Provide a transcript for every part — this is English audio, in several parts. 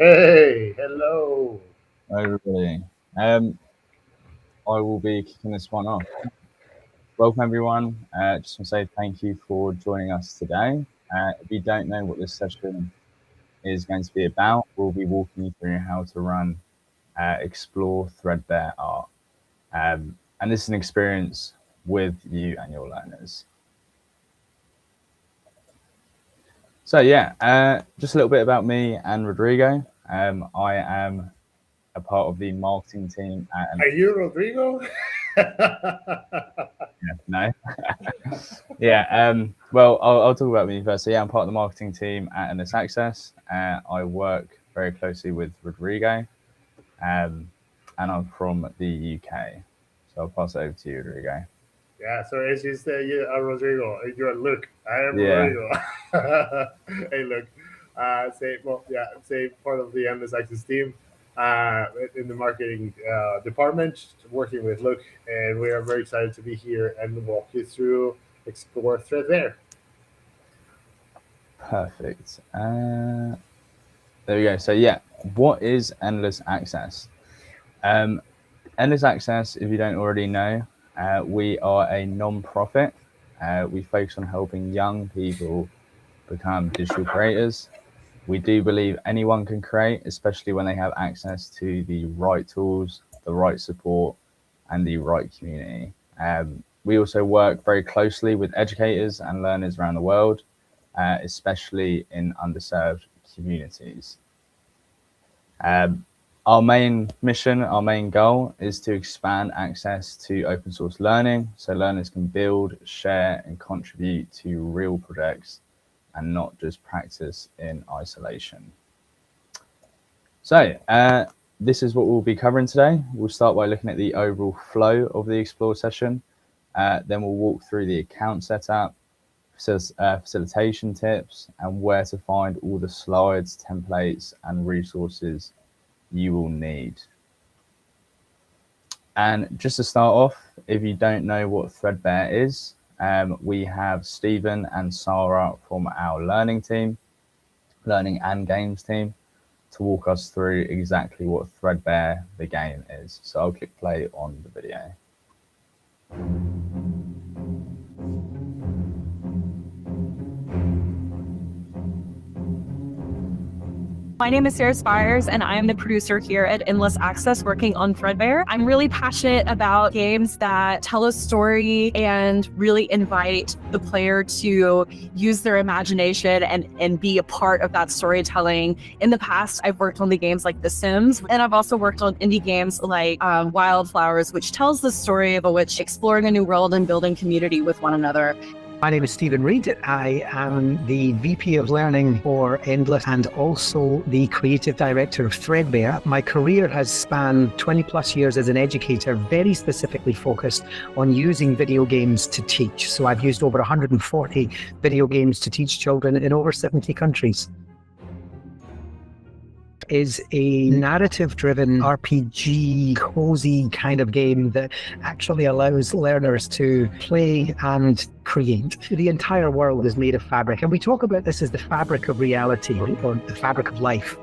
Hey, hello. Hi, everybody. Um, I will be kicking this one off. Welcome, everyone. Just want to say thank you for joining us today. If you don't know what this session is going to be about, we'll be walking you through how to explore Threadbare Art. And this is an experience with you and your learners. So, just a little bit about me and Rodrigo. I am a part of the marketing team at Are you Rodrigo? no. I'll talk about me first. So, I'm part of the marketing team at Endless Access. I work very closely with Rodrigo, and I'm from the UK. So, I'll pass it over to you, Rodrigo. Yeah, so as you say, you are Rodrigo. You are Luke. I am Yeah, Rodrigo. Hey, Luke. Say part of the Endless Access team in the marketing department, working with Luke, and we are very excited to be here and walk you through Explore Threadbare. perfect. There we go. So, what is Endless Access? Um, Endless Access, if you don't already know, we are a non-profit. We focus on helping young people become digital creators. We do believe anyone can create, especially when they have access to the right tools, the right support, and the right community. We also work very closely with educators and learners around the world, especially in underserved communities. Um, our main mission, our main goal is to expand access to open source learning so learners can build, share, and contribute to real projects and not just practice in isolation. So, this is what we'll be covering today. We'll start by looking at the overall flow of the Explore session. Then we'll walk through the account setup, facilitation tips, and where to find all the slides, templates, and resources you will need. And just to start off, if you don't know what Threadbare is, we have Stephen and Sarah from our learning and games team, to walk us through exactly what Threadbare the game is. So I'll click play on the video. My name is Sarah Spires, and I am the producer here at Endless Access working on Threadbare. I'm really passionate about games that tell a story and really invite the player to use their imagination and be a part of that storytelling. In the past, I've worked on the games like The Sims, and I've also worked on indie games like Wildflowers, which tells the story of a witch exploring a new world and building community with one another. My name is Stephen Reid. I am the VP of Learning for Endless and also the Creative Director of Threadbare. My career has spanned 20 plus years as an educator, very specifically focused on using video games to teach. So I've used over 140 video games to teach children in over 70 countries. Is a narrative-driven RPG, cozy kind of game that actually allows learners to play and create. The entire world is made of fabric, and we talk about this as the fabric of reality or the fabric of life.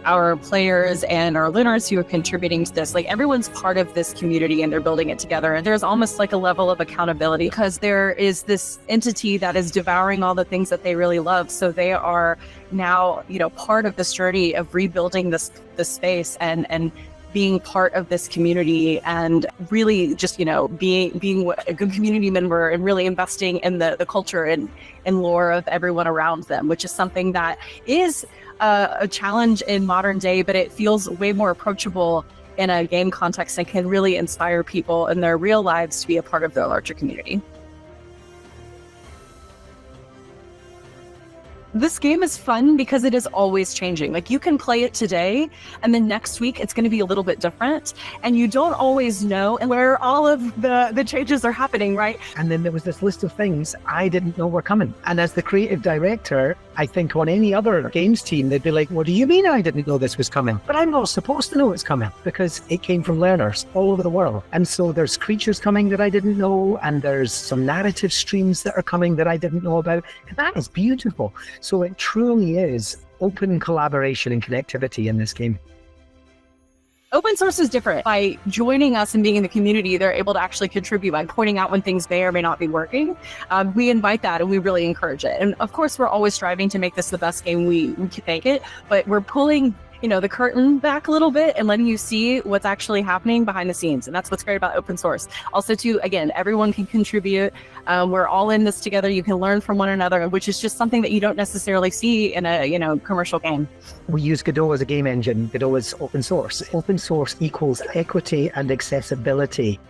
Our players and our learners who are contributing to this, like everyone's part of this community and they're building it together. And there's almost like a level of accountability because there is this entity that is devouring all the things that they really love. So they are now, part of this journey of rebuilding this space and being part of this community and really just, being a good community member and really investing in the culture and lore of everyone around them, which is something that is a challenge in modern day, but it feels way more approachable in a game context and can really inspire people in their real lives to be a part of their larger community. This game is fun because it is always changing. Like you can play it today and then next week it's going to be a little bit different and you don't always know where all of the changes are happening, right? And then there was this list of things I didn't know were coming. And as the creative director, I think on any other games team, they'd be like, what do you mean I didn't know this was coming? But I'm not supposed to know it's coming because it came from learners all over the world. And so there's creatures coming that I didn't know, and there's some narrative streams that are coming that I didn't know about. And that is beautiful. So it truly is open collaboration and connectivity in this game. Open source is different. By joining us and being in the community, they're able to actually contribute by pointing out when things may or may not be working. We invite that and we really encourage it. And of course, we're always striving to make this the best game we can make it, but we're pulling the curtain back a little bit and letting you see what's actually happening behind the scenes. And that's what's great about open source. Also, too, again, everyone can contribute. We're all in this together. You can learn from one another, which is just something that you don't necessarily see in a, commercial game. We use Godot as a game engine. Godot is open source. Open source equals equity and accessibility.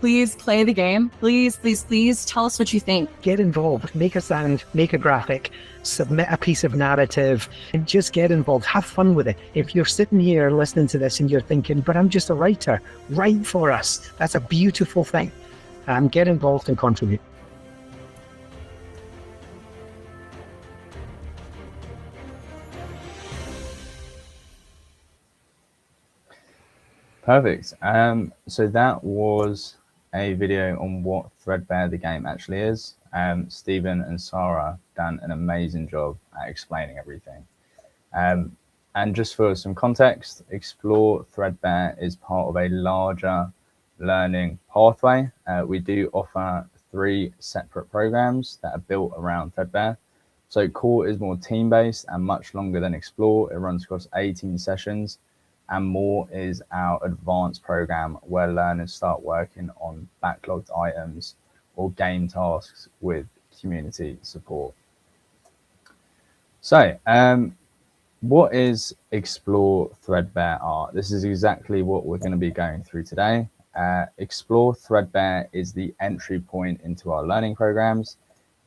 Please play the game. Please, please, please tell us what you think. Get involved. Make a sound, make a graphic, submit a piece of narrative, and just get involved. Have fun with it. If you're sitting here listening to this and you're thinking, but I'm just a writer, write for us. That's a beautiful thing. Get involved and contribute. Perfect. So that was a video on what Threadbare the game actually is. Stephen and Sarah done an amazing job at explaining everything. And just for some context, Explore Threadbare is part of a larger learning pathway. We do offer 3 separate programs that are built around Threadbare. So Core is more team-based and much longer than Explore. It runs across 18 sessions. And More is our advanced program where learners start working on backlogged items or game tasks with community support. So, what is Explore Threadbare Art? This is exactly what we're going to be going through today. Explore Threadbare is the entry point into our learning programs.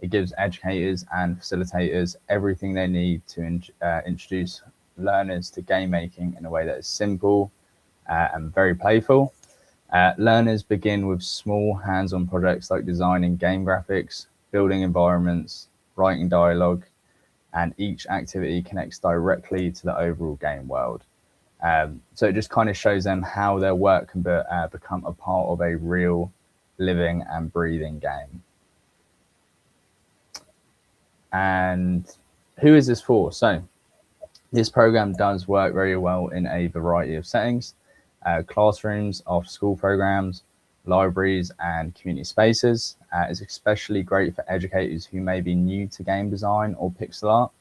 It gives educators and facilitators everything they need to introduce learners to game making in a way that is simple and very playful. Learners begin with small hands-on projects like designing game graphics, building environments, writing dialogue, and each activity connects directly to the overall game world. So it just kind of shows them how their work can become a part of a real living and breathing game. And who is this for? So this program does work very well in a variety of settings, classrooms, after school programs, libraries, and community spaces. It's especially great for educators who may be new to game design or pixel art,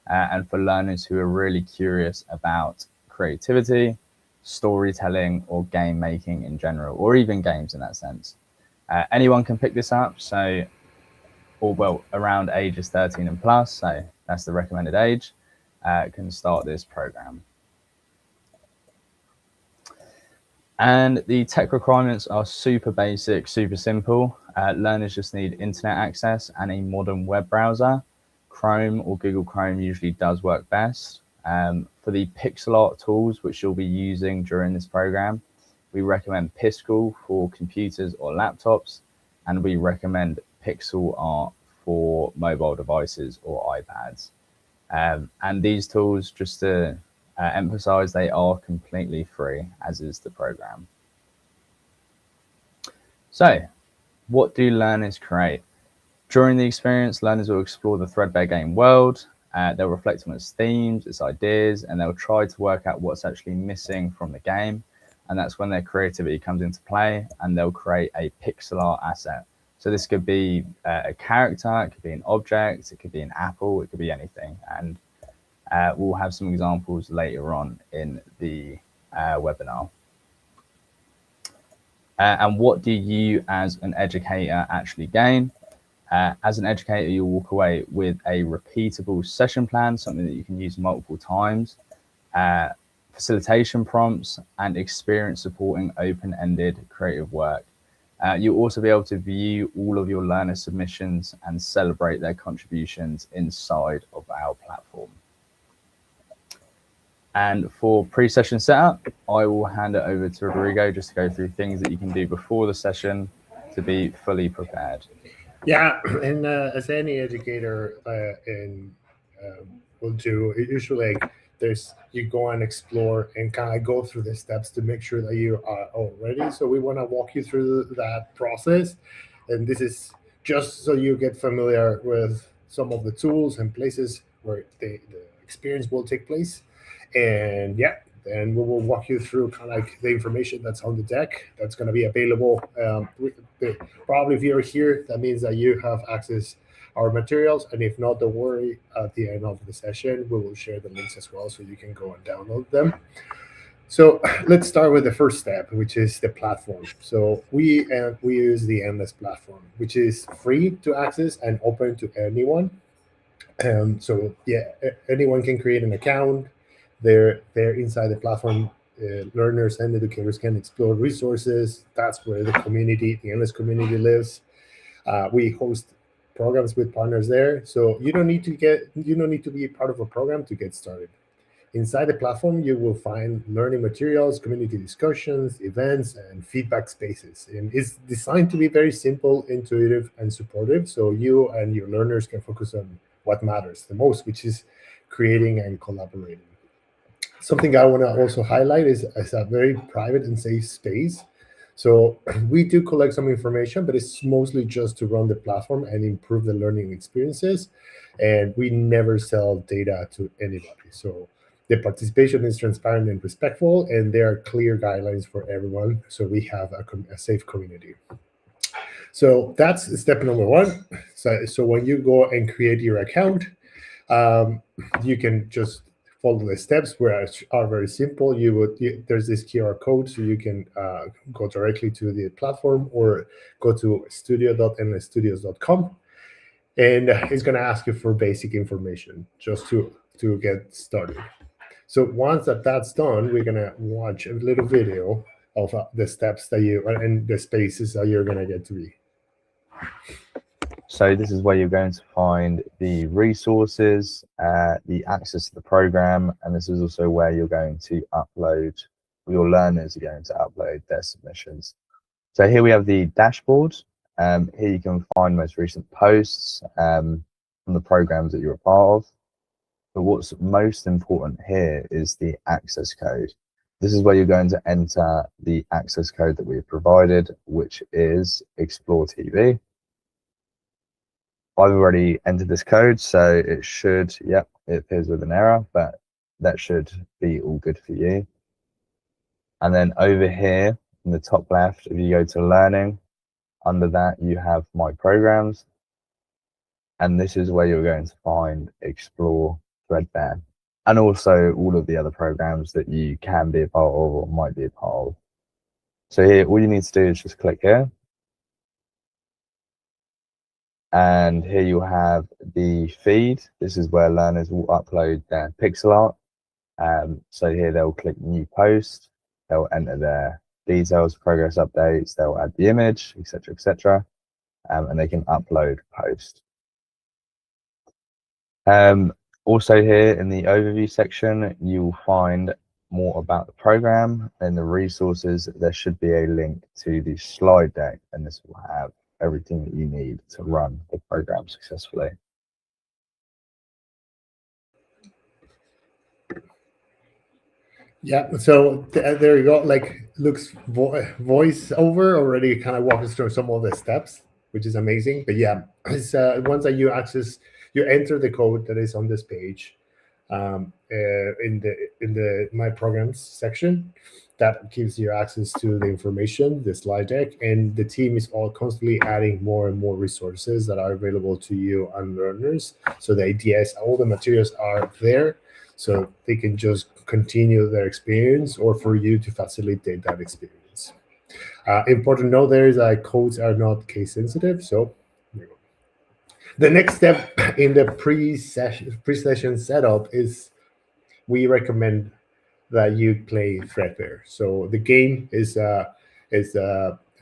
and for learners who are really curious about creativity, storytelling, or game making in general, or even games in that sense. Anyone can pick this up, around ages 13 and plus, so that's the recommended age. Can start this program. And the tech requirements are super basic, super simple. Learners just need internet access and a modern web browser. Chrome or Google Chrome usually does work best. For the pixel art tools, which you'll be using during this program, we recommend Piskel for computers or laptops, and we recommend Pixel Art for mobile devices or iPads. And these tools, just to emphasize, they are completely free, as is the program. So, what do learners create? During the experience, learners will explore the Threadbare game world. They'll reflect on its themes, its ideas, and they'll try to work out what's actually missing from the game. And that's when their creativity comes into play, and they'll create a pixel art asset. So this could be a character, it could be an object, it could be an apple, it could be anything. And we'll have some examples later on in the webinar. And what do you as an educator actually gain? As an educator, you'll walk away with a repeatable session plan, something that you can use multiple times, facilitation prompts, and experience supporting open-ended creative work. You'll also be able to view all of your learner submissions and celebrate their contributions inside of our platform. And for pre-session setup, I will hand it over to Rodrigo just to go through things that you can do before the session to be fully prepared. Yeah, and as any educator will do, usually like, you go and explore and kind of go through the steps to make sure that you are all ready. So we want to walk you through that process, and this is just so you get familiar with some of the tools and places where the experience will take place. And yeah, then we will walk you through kind of like the information that's on the deck that's going to be available. Probably if you're here, that means that you have access our materials, and if not, don't worry. At the end of the session, we will share the links as well, so you can go and download them. So let's start with the first step, which is the platform. So we use the Endless platform, which is free to access and open to anyone. So yeah, anyone can create an account. They're inside the platform. Learners and educators can explore resources. That's where the community, the Endless community, lives. We host programs with partners there, so you don't need to be part of a program to get started. Inside the platform, you will find learning materials, community discussions, events, and feedback spaces. And it's designed to be very simple, intuitive, and supportive, so you and your learners can focus on what matters the most, which is creating and collaborating. Something I want to also highlight is a very private and safe space. So we do collect some information, but it's mostly just to run the platform and improve the learning experiences. And we never sell data to anybody. So the participation is transparent and respectful, and there are clear guidelines for everyone. So we have a safe community. So that's step number one. So when you go and create your account, you can just follow the steps, which are very simple. There's this QR code, so you can go directly to the platform or go to studio.endlessstudios.com, and it's going to ask you for basic information just to get started. So once that's done, we're going to watch a little video of the steps that you and the spaces that you're going to get to be. So this is where you're going to find the resources, the access to the program, and this is also where you're going to upload, your learners are going to upload their submissions. So here we have the dashboard. Here you can find most recent posts from the programs that you're a part of. But what's most important here is the access code. This is where you're going to enter the access code that we've provided, which is Explore TV. I've already entered this code, so it should, yep, it appears with an error, but that should be all good for you. And then over here in the top left, if you go to learning, under that you have my programs. And this is where you're going to find Explore Threadbare, and also all of the other programs that you can be a part of or might be a part of. So here, all you need to do is just click here. And here you have the feed. This is where learners will upload their pixel art. So here they'll click new post, they'll enter their details, progress updates, they'll add the image, etc., etc., and they can upload post. Also here in the overview section, you'll find more about the program and the resources. There should be a link to the slide deck, and this will have everything that you need to run the program successfully. Yeah, so there you go. Like Luke's voice over already kind of walks us through some of the steps, which is amazing. But yeah, it's once that you enter the code that is on this page in the My Programs section. That gives you access to the information, the slide deck, and the team is all constantly adding more and more resources that are available to you and learners. So the idea is all the materials are there, so they can just continue their experience or for you to facilitate that experience. Important note there is that codes are not case sensitive. So the next step in the pre-session setup is we recommend that you play Threadbare. So the game is an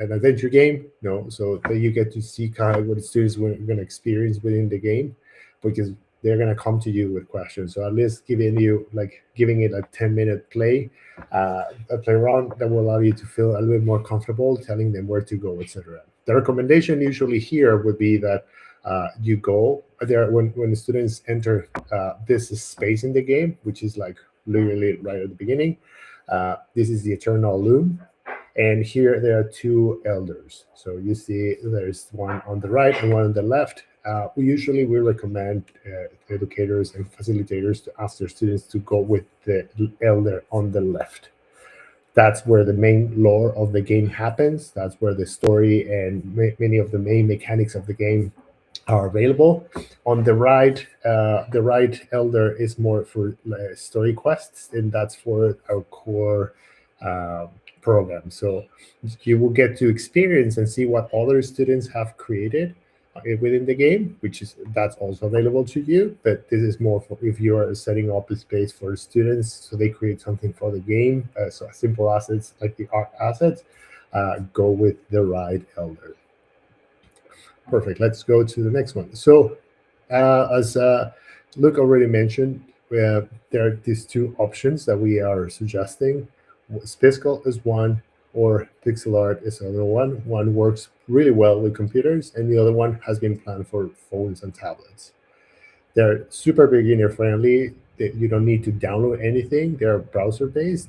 adventure game, so that you get to see kind of what the students are going to experience within the game, because they're going to come to you with questions. So at least giving it a 10-minute play around that will allow you to feel a little bit more comfortable telling them where to go, etc. The recommendation usually here would be that you go there when the students enter this space in the game, which is like literally right at the beginning. This is the Eternal Loom. And here there are two elders. So you see there's one on the right and one on the left. We recommend educators and facilitators to ask their students to go with the elder on the left. That's where the main lore of the game happens. That's where the story and many of the main mechanics of the game are available. On the right elder is more for story quests, and that's for our core program. So you will get to experience and see what other students have created within the game, that's also available to you. But this is more for if you are setting up a space for students, so they create something for the game. So simple assets like the art assets, go with the right elder. Perfect. Let's go to the next one. So as Luke already mentioned, there are these two options that we are suggesting. Spiskel is one, or pixel art is another one. One works really well with computers, and the other one has been planned for phones and tablets. They're super beginner friendly. You don't need to download anything. They're browser based,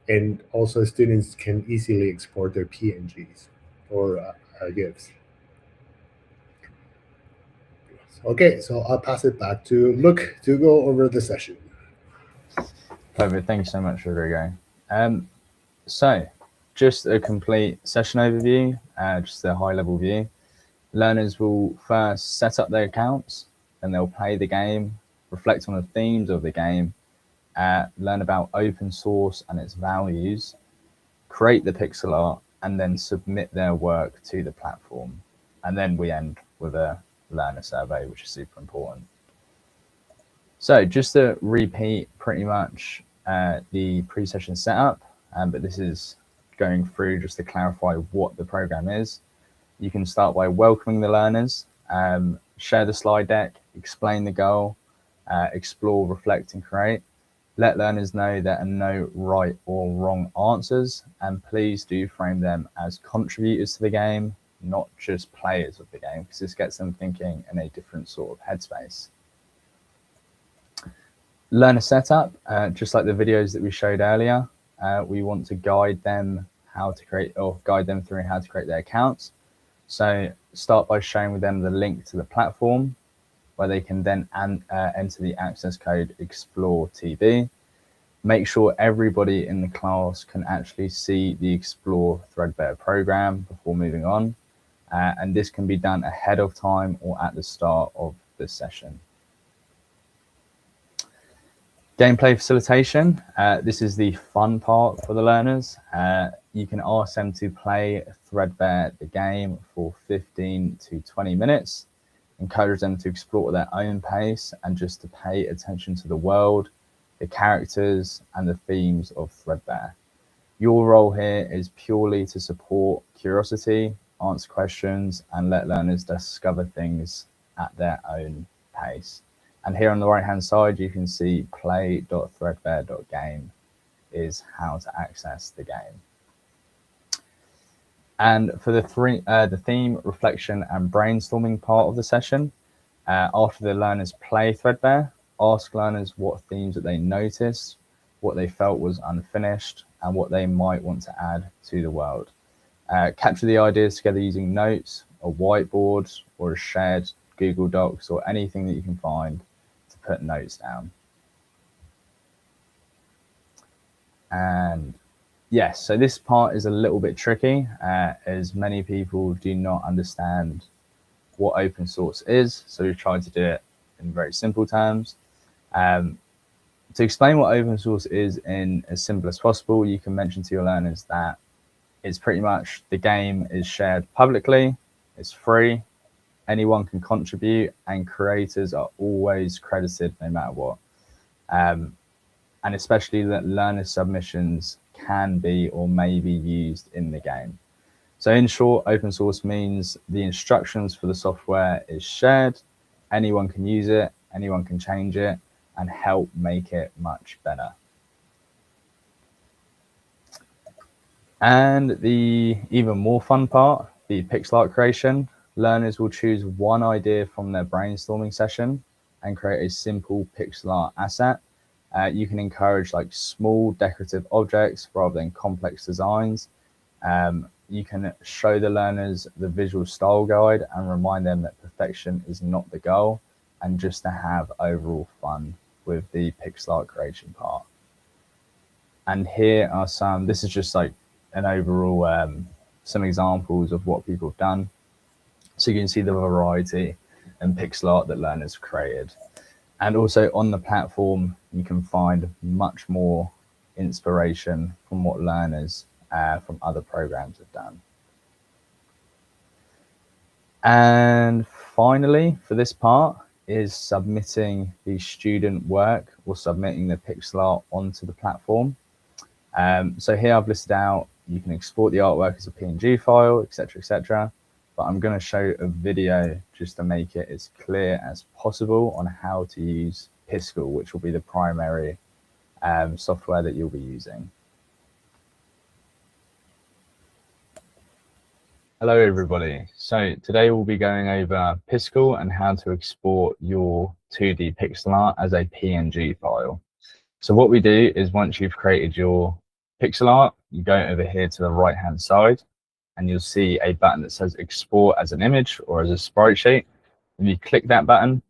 and also students can easily export their PNGs or GIFs. Okay, so I'll pass it back to Luke to go over the session. Perfect. Thank you so much, Rodrigo. So just a complete session overview, just a high-level view. Learners will first set up their accounts, then they'll play the game, reflect on the themes of the game, learn about open source and its values, create the pixel art, and then submit their work to the platform. And then we end with a learner survey, which is super important. So just to repeat pretty much the pre-session setup, but this is going through just to clarify what the program is. You can start by welcoming the learners, share the slide deck, explain the goal, explore, reflect, and create. Let learners know there are no right or wrong answers, and please do frame them as contributors to the game, not just players of the game, because this gets them thinking in a different sort of headspace. Learner setup, just like the videos that we showed earlier, we want to guide them through how to create their accounts. So start by showing them the link to the platform, where they can then enter the access code Explore TB. Make sure everybody in the class can actually see the Explore Threadbare program before moving on. And this can be done ahead of time or at the start of the session. Gameplay facilitation. This is the fun part for the learners. You can ask them to play Threadbare the game for 15 to 20 minutes. Encourage them to explore at their own pace and just to pay attention to the world, the characters, and the themes of Threadbare. Your role here is purely to support curiosity, answer questions, and let learners discover things at their own pace. And here on the right-hand side, you can see play.threadbare.game is how to access the game. And for the theme, reflection, and brainstorming part of the session, after the learners play Threadbare, ask learners what themes that they noticed, what they felt was unfinished, and what they might want to add to the world. Capture the ideas together using notes, a whiteboard, or a shared Google Docs, or anything that you can find to put notes down. And yes, so this part is a little bit tricky, as many people do not understand what open source is. So we've tried to do it in very simple terms. To explain what open source is in as simple as possible, you can mention to your learners that it's pretty much the game is shared publicly, it's free, anyone can contribute, and creators are always credited no matter what. And especially that learner submissions can be or may be used in the game. So in short, open source means the instructions for the software is shared, anyone can use it, anyone can change it, and help make it much better. And the even more fun part the pixel art creation, learners will choose one idea from their brainstorming session and create a simple pixel art asset. You can encourage like small decorative objects rather than complex designs. You can show the learners the visual style guide and remind them that perfection is not the goal, and just to have overall fun with the pixel art creation part. And here are some, this is just like an overall, some examples of what people have done. So you can see the variety and pixel art that learners created. And also on the platform, you can find much more inspiration from what learners from other programs have done. And finally, for this part, is submitting the student work or submitting the pixel art onto the platform. So here I've listed out, you can export the artwork as a PNG file, etc., etc. But I'm going to show a video just to make it as clear as possible on how to use Piskel, which will be the primary software that you'll be using. Hello everybody. So today we'll be going over Piskel and how to export your 2D pixel art as a PNG file. So what we do is once you've created your pixel art, you go over here to the right hand side and you'll see a button that says export as an image or as a sprite sheet. And you click that button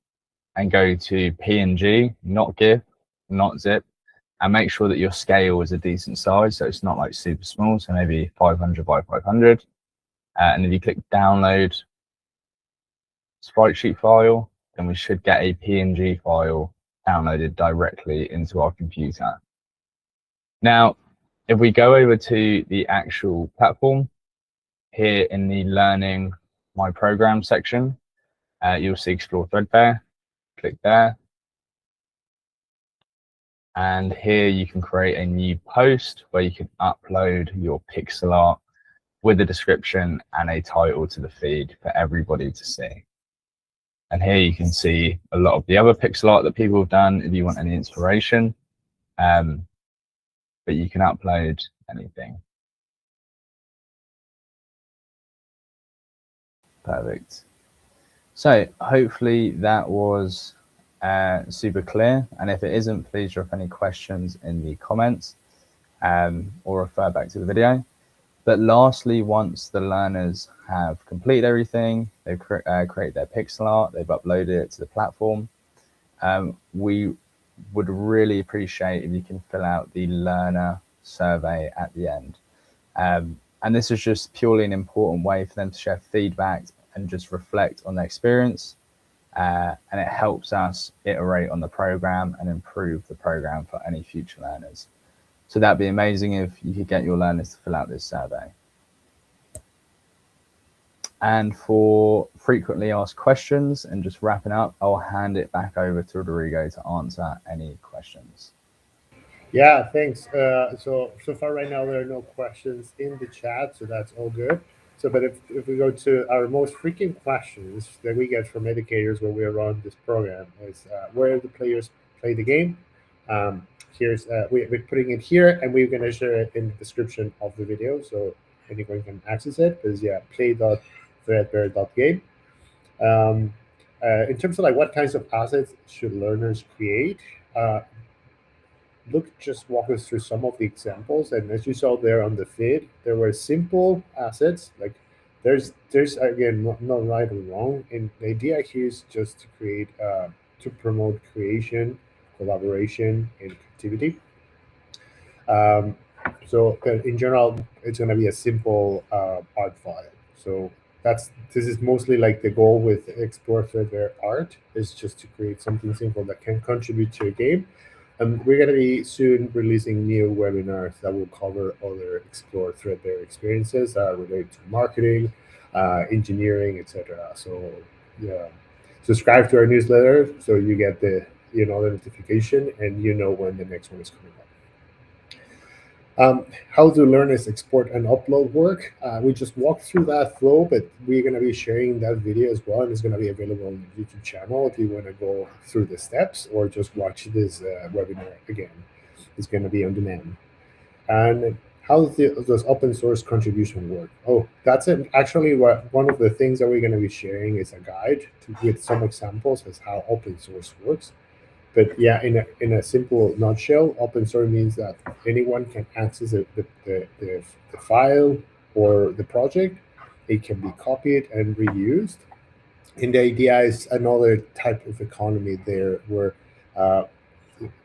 and go to PNG, not GIF, not zip, and make sure that your scale is a decent size. So it's not like super small, so maybe 500 by 500. And if you click download sprite sheet file, then we should get a PNG file downloaded directly into our computer. Now, if we go over to the actual platform, here in the Learning My Program section, you'll see Explore Threadbare. Click there. And here you can create a new post where you can upload your pixel art with a description and a title to the feed for everybody to see. And here you can see a lot of the other pixel art that people have done if you want any inspiration. But you can upload anything. Perfect. So hopefully that was super clear. And if it isn't, please drop any questions in the comments or refer back to the video. But lastly, once the learners have completed everything, they've created their pixel art, they've uploaded it to the platform, we would really appreciate if you can fill out the learner survey at the end. And this is just purely an important way for them to share feedback and just reflect on their experience. And it helps us iterate on the program and improve the program for any future learners. So that'd be amazing if you could get your learners to fill out this survey. And for frequently asked questions and just wrapping up, I'll hand it back over to Rodrigo to answer any questions. Yeah, thanks. So far right now, there are no questions in the chat, so that's all good. So, but if we go to our most frequent questions that we get from educators when we run this program is where the players play the game. We're putting it here, and we're going to share it in the description of the video, so anyone can access it. Because yeah, play.threadbare.game. In terms of like what kinds of assets should learners create, Luke just walk us through some of the examples, and as you saw there on the feed, there were simple assets. Like there's again not right or wrong, and the idea here is just to create to promote creation, collaboration, and creativity. So in general, it's going to be a simple art file. So this is mostly like the goal with Explore Threadbare Art is just to create something simple that can contribute to a game. We're going to be soon releasing new webinars that will cover other Explore Threadbare experiences related to marketing, engineering, etc. So yeah, subscribe to our newsletter so you get the the notification and when the next one is coming up. How do learners export and upload work? We just walked through that flow, but we're going to be sharing that video as well, and it's going to be available on the YouTube channel if you want to go through the steps or just watch this webinar again. It's going to be on demand. And how does open source contribution work? Oh, that's it. Actually, one of the things that we're going to be sharing is a guide with some examples as how open source works. But yeah, in a simple nutshell, open source means that anyone can access the file or the project. It can be copied and reused. And the idea is another type of economy there where uh,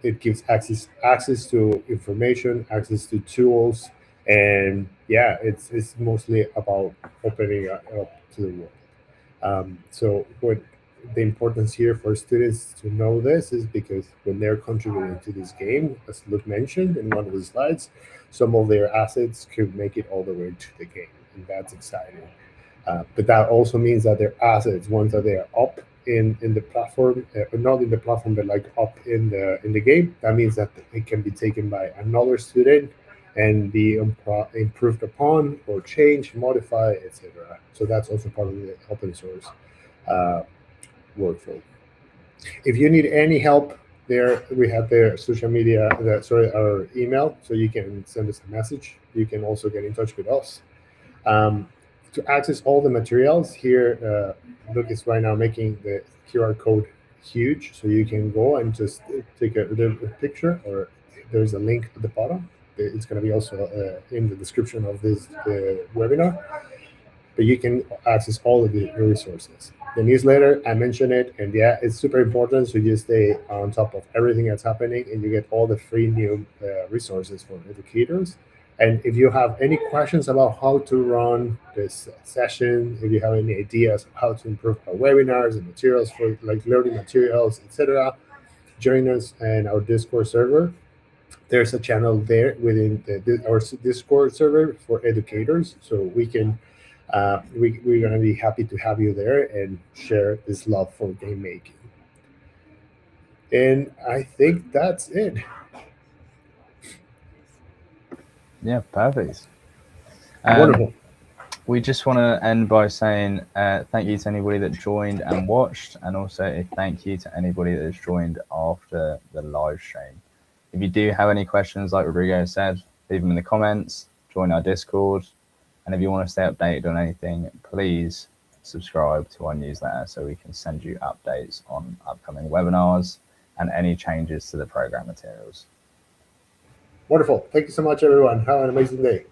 it gives access to information, access to tools, and yeah, it's mostly about opening up to the world. So what the importance here for students to know this is because when they're contributing to this game, as Luke mentioned in one of the slides, some of their assets could make it all the way to the game, and that's exciting. But that also means that their assets, once that they are up in the platform, not in the platform, but like up in the game, that means that it can be taken by another student and be improved upon or changed, modified, etc. So that's also part of the open source uh, workflow. If you need any help, there we have their social media, our email, so you can send us a message. You can also get in touch with us. To access all the materials here, Luke is right now making the QR code huge, so you can go and just take a picture, or there's a link at the bottom. It's going to be also in the description of this webinar, but you can access all of the resources. The newsletter, I mentioned it, and yeah, it's super important, so you stay on top of everything that's happening, and you get all the free new resources for educators. And if you have any questions about how to run this session, if you have any ideas of how to improve our webinars and materials for like learning materials, etc., join us in our Discord server. There's a channel there within our Discord server for educators, so we can we're going to be happy to have you there and share this love for game making. And I think that's it. Yeah, perfect. Wonderful. We just want to end by saying thank you to anybody that joined and watched, and also a thank you to anybody that has joined after the live stream. If you do have any questions, like Rodrigo said, leave them in the comments, join our Discord, and if you want to stay updated on anything, please subscribe to our newsletter so we can send you updates on upcoming webinars and any changes to the program materials. Wonderful. Thank you so much, everyone. Have an amazing day.